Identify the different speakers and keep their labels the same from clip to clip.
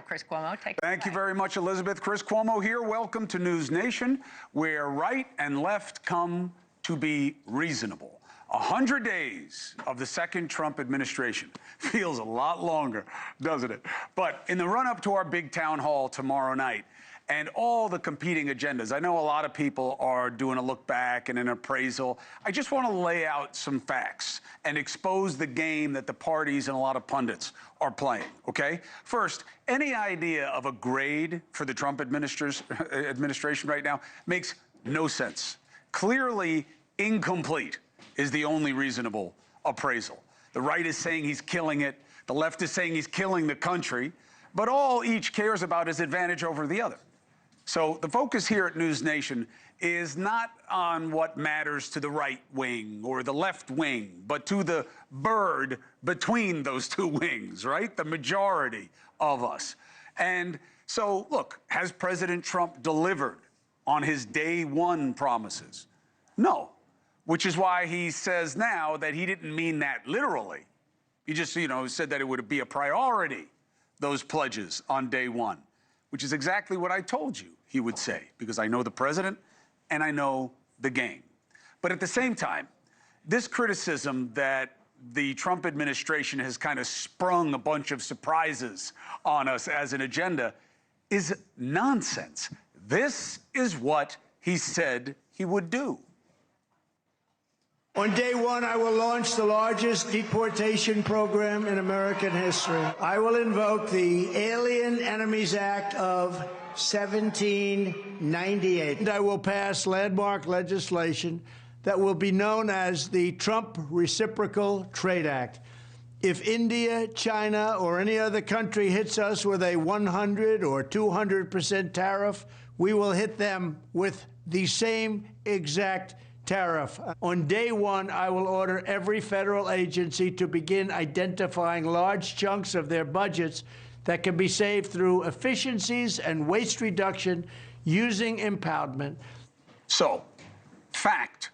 Speaker 1: Chris Cuomo.
Speaker 2: Thank you very much, Elizabeth. Chris Cuomo here. Welcome to News Nation, where right and left come to be reasonable. 100 days of the second Trump administration feels a lot longer, doesn't it? But in the run-up to our big town hall tomorrow night, and all the competing agendas. I know a lot of people are doing a look back and an appraisal. I just want to lay out some facts and expose the game that the parties and a lot of pundits are playing, okay? First, any idea of a grade for the Trump administration right now makes no sense. Clearly incomplete is the only reasonable appraisal. The right is saying he's killing it. The left is saying he's killing the country. But all each cares about is advantage over the other. So the focus here at News Nation is not on what matters to the right wing or the left wing, but to the bird between those two wings, right? The majority of us. And so, look, has President Trump delivered on his day one promises? No, which is why he says now that he didn't mean that literally. He just, said that it would be a priority, those pledges on day one, which is exactly what I told you he would say, because I know the president and I know the game. But at the same time, this criticism that the Trump administration has kind of sprung a bunch of surprises on us as an agenda is nonsense. This is what he said he would do.
Speaker 3: On day one, I will launch the largest deportation program in American history. I will invoke the Alien Enemies Act of 1798. And I will pass landmark legislation that will be known as the Trump Reciprocal Trade Act. If India, China, or any other country hits us with a 100 or 200% tariff, we will hit them with the same exact tariff. On day one, I will order every federal agency to begin identifying large chunks of their budgets that can be saved through efficiencies and waste reduction using impoundment.
Speaker 2: So, fact,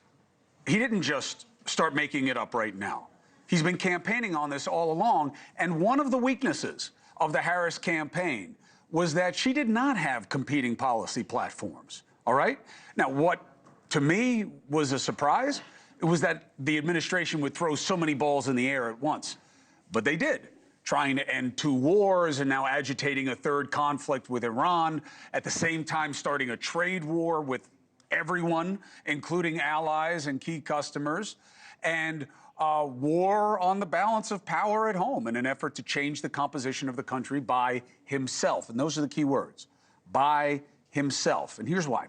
Speaker 2: he didn't just start making it up right now. He's been campaigning on this all along, and one of the weaknesses of the Harris campaign was that she did not have competing policy platforms, all right? Now, what to me was a surprise, it was that the administration would throw so many balls in the air at once. But they did, trying to end 2 wars and now agitating a 3rd conflict with Iran, at the same time starting a trade war with everyone, including allies and key customers, and a war on the balance of power at home in an effort to change the composition of the country by himself. And those are the key words, by himself. And here's why.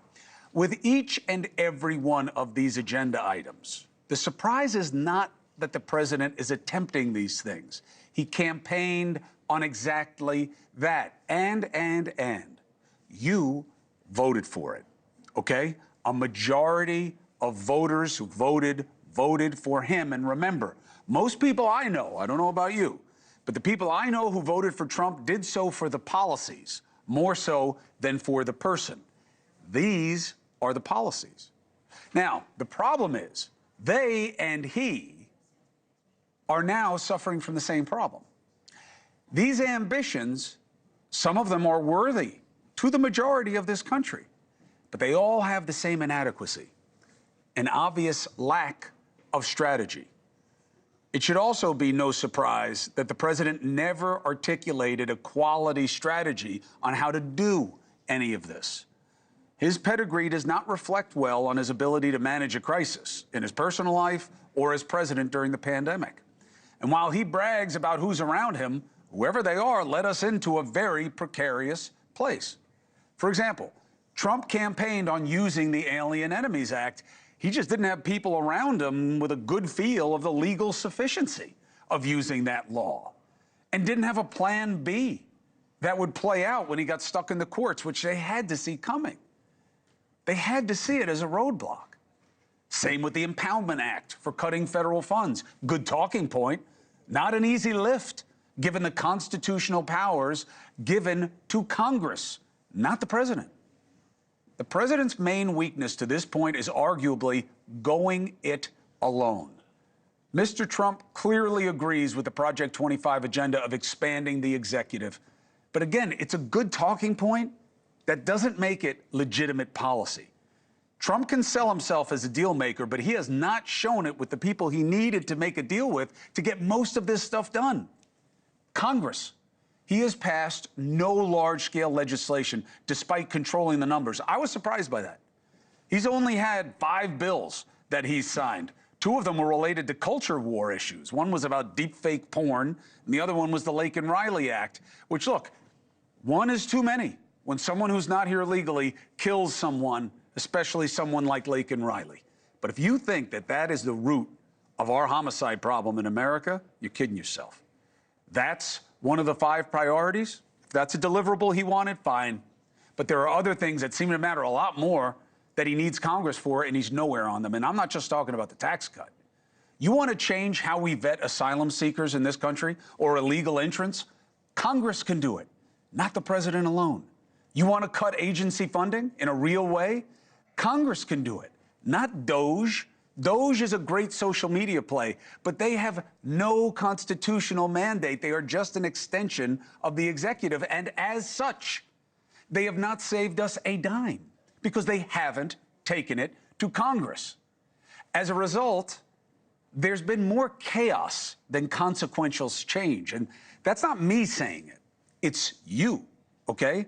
Speaker 2: With each and every one of these agenda items, the surprise is not that the president is attempting these things. He campaigned on exactly that. And you voted for it, okay? A majority of voters who voted for him. And remember, most people I know, I don't know about you, but the people I know who voted for Trump did so for the policies, more so than for the person. These are the policies. Now, the problem is they and he are now suffering from the same problem. These ambitions, some of them are worthy to the majority of this country, but they all have the same inadequacy, an obvious lack of strategy. It should also be no surprise that the president never articulated a quality strategy on how to do any of this. His pedigree does not reflect well on his ability to manage a crisis in his personal life or as president during the pandemic. And while he brags about who's around him, whoever they are led us into a very precarious place. For example, Trump campaigned on using the Alien Enemies Act. He just didn't have people around him with a good feel of the legal sufficiency of using that law, and didn't have a plan B that would play out when he got stuck in the courts, which they had to see coming. They had to see it as a roadblock. Same with the Impoundment Act for cutting federal funds. Good talking point, not an easy lift, given the constitutional powers given to Congress, not the president. The president's main weakness to this point is arguably going it alone. Mr. Trump clearly agrees with the Project 25 agenda of expanding the executive, But again, it's a good talking point that doesn't make it legitimate policy. Trump can sell himself as a deal maker, but he has not shown it with the people he needed to make a deal with to get most of this stuff done. Congress. He has passed no large-scale legislation despite controlling the numbers. I was surprised by that. He's only had 5 bills that he's signed. 2 of them were related to culture war issues. One was about deepfake porn, and the other one was the Laken Riley Act, which, look, one is too many. When someone who's not here legally kills someone, especially someone like Laken Riley. But if you think that that is the root of our homicide problem in America, you're kidding yourself. That's one of the 5 priorities. If that's a deliverable he wanted, fine. But there are other things that seem to matter a lot more that he needs Congress for, and he's nowhere on them. And I'm not just talking about the tax cut. You want to change how we vet asylum seekers in this country or illegal entrants? Congress can do it, not the president alone. You want to cut agency funding in a real way? Congress can do it, not Doge. Doge is a great social media play, but they have no constitutional mandate. They are just an extension of the executive, and as such, they have not saved us a dime because they haven't taken it to Congress. As a result, there's been more chaos than consequential change, and that's not me saying it. It's you, okay?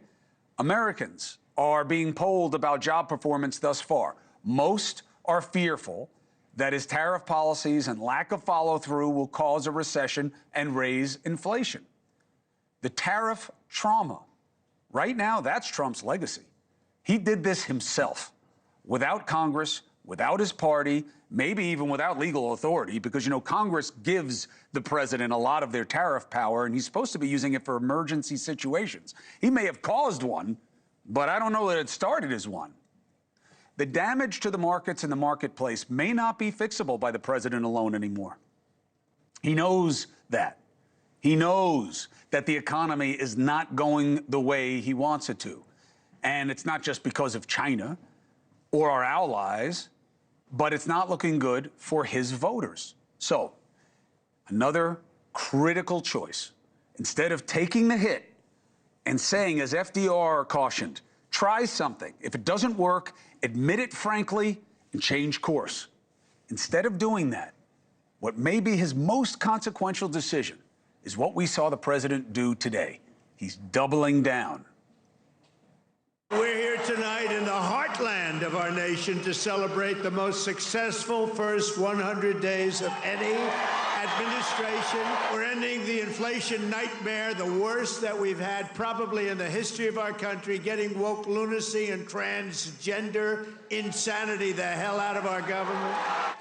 Speaker 2: Americans are being polled about job performance thus far. Most are fearful that his tariff policies and lack of follow-through will cause a recession and raise inflation. The tariff trauma, right now, that's Trump's legacy. He did this himself, without Congress, without his party, maybe even without legal authority, because, you know, Congress gives the president a lot of their tariff power, and he's supposed to be using it for emergency situations. He may have caused one, but I don't know that it started as one. The damage to the markets and the marketplace may not be fixable by the president alone anymore. He knows that. He knows that the economy is not going the way he wants it to. And it's not just because of China or our allies, but it's not looking good for his voters. So, another critical choice. Instead of taking the hit and saying, as FDR cautioned, try something. If it doesn't work, admit it frankly and change course. Instead of doing that, what may be his most consequential decision is what we saw the president do today. He's doubling down.
Speaker 3: We're here tonight in the heartland of our nation to celebrate the most successful first 100 days of any administration. We're ending the inflation nightmare, the worst that we've had probably in the history of our country, getting woke lunacy and transgender insanity the hell out of our government.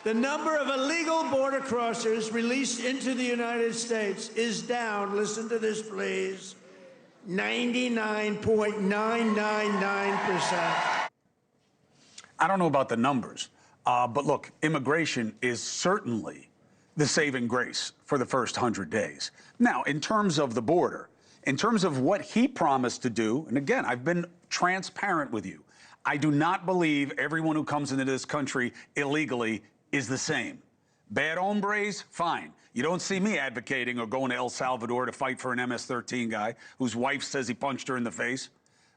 Speaker 3: The number of illegal border crossers released into the United States is down, listen to this please, 99.999%.
Speaker 2: I don't know about the numbers, but look, immigration is certainly the saving grace for the first 100 days. Now, in terms of the border, in terms of what he promised to do, and again, I've been transparent with you. I do not believe everyone who comes into this country illegally is the same. Bad hombres, fine. You don't see me advocating or going to El Salvador to fight for an MS-13 guy whose wife says he punched her in the face.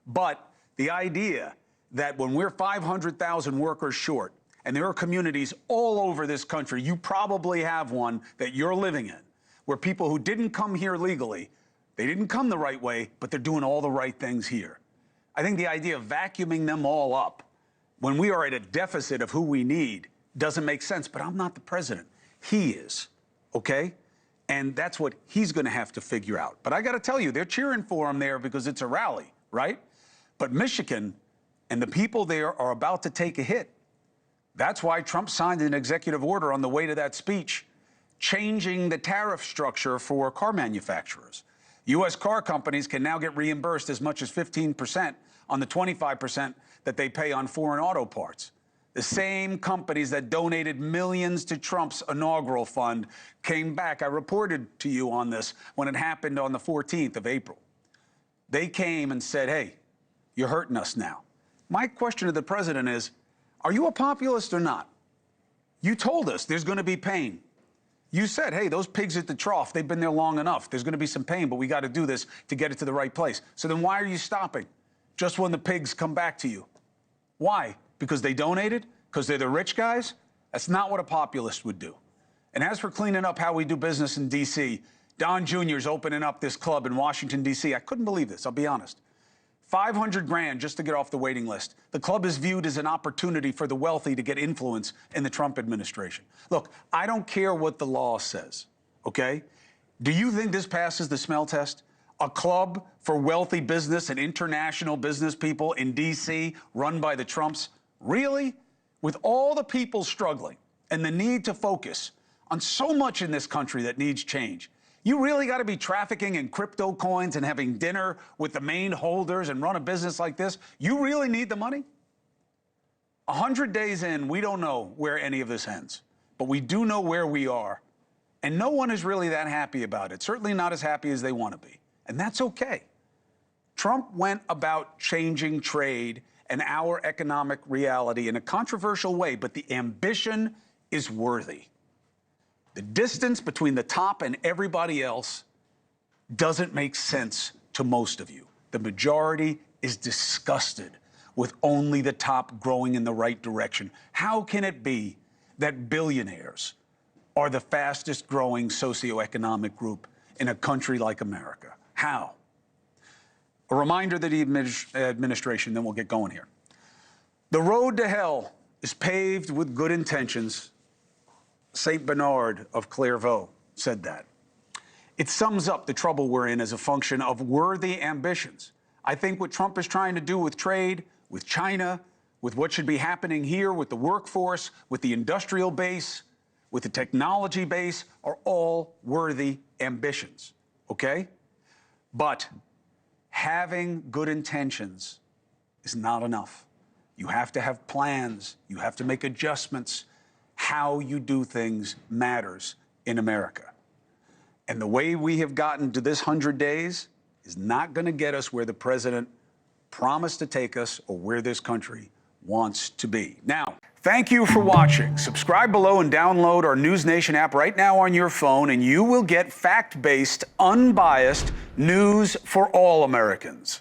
Speaker 2: But the idea that when we're 500,000 workers short, and there are communities all over this country, you probably have one that you're living in, where people who didn't come here legally, they didn't come the right way, but they're doing all the right things here. I think the idea of vacuuming them all up when we are at a deficit of who we need doesn't make sense, but I'm not the president. He is, okay? And that's what he's going to have to figure out. But I got to tell you, they're cheering for him there because it's a rally, right? But Michigan and the people there are about to take a hit. That's why Trump signed an executive order on the way to that speech, changing the tariff structure for car manufacturers. U.S. car companies can now get reimbursed as much as 15% on the 25% that they pay on foreign auto parts. The same companies that donated millions to Trump's inaugural fund came back. I reported to you on this when it happened on the 14th of April. They came and said, hey, you're hurting us now. My question to the president is, are you a populist or not? You told us there's going to be pain. You said, hey, those pigs at the trough, they've been there long enough. There's going to be some pain, but we got to do this to get it to the right place. So then why are you stopping just when the pigs come back to you? Why? Because they donated? Because they're the rich guys? That's not what a populist would do. And as for cleaning up how we do business in D.C., Don Jr. is opening up this club in Washington, D.C. I couldn't believe this, I'll be honest. 500 grand just to get off the waiting list. The club is viewed as an opportunity for the wealthy to get influence in the Trump administration. Look, I don't care what the law says, okay? Do you think this passes the smell test? A club for wealthy business and international business people in D.C. run by the Trumps? Really? With all the people struggling and the need to focus on so much in this country that needs change, you really got to be trafficking in crypto coins and having dinner with the main holders and run a business like this? You really need the money? 100 days in, we don't know where any of this ends, but we do know where we are. And no one is really that happy about it, certainly not as happy as they want to be. And that's okay. Trump went about changing trade and our economic reality in a controversial way, but the ambition is worthy. The distance between the top and everybody else doesn't make sense to most of you. The majority is disgusted with only the top growing in the right direction. How can it be that billionaires are the fastest growing socioeconomic group in a country like America? How? A reminder to the administration, then we'll get going here. The road to hell is paved with good intentions. St. Bernard of Clairvaux said that. It sums up the trouble we're in as a function of worthy ambitions. I think what Trump is trying to do with trade, with China, with what should be happening here with the workforce, with the industrial base, with the technology base, are all worthy ambitions, okay? But having good intentions is not enough. You have to have plans. You have to make adjustments. How you do things matters in America. And the way we have gotten to this 100 days is not going to get us where the president promised to take us or where this country wants to be. Now, thank you for watching. Subscribe below and download our NewsNation app right now on your phone, and you will get fact-based, unbiased news for all Americans.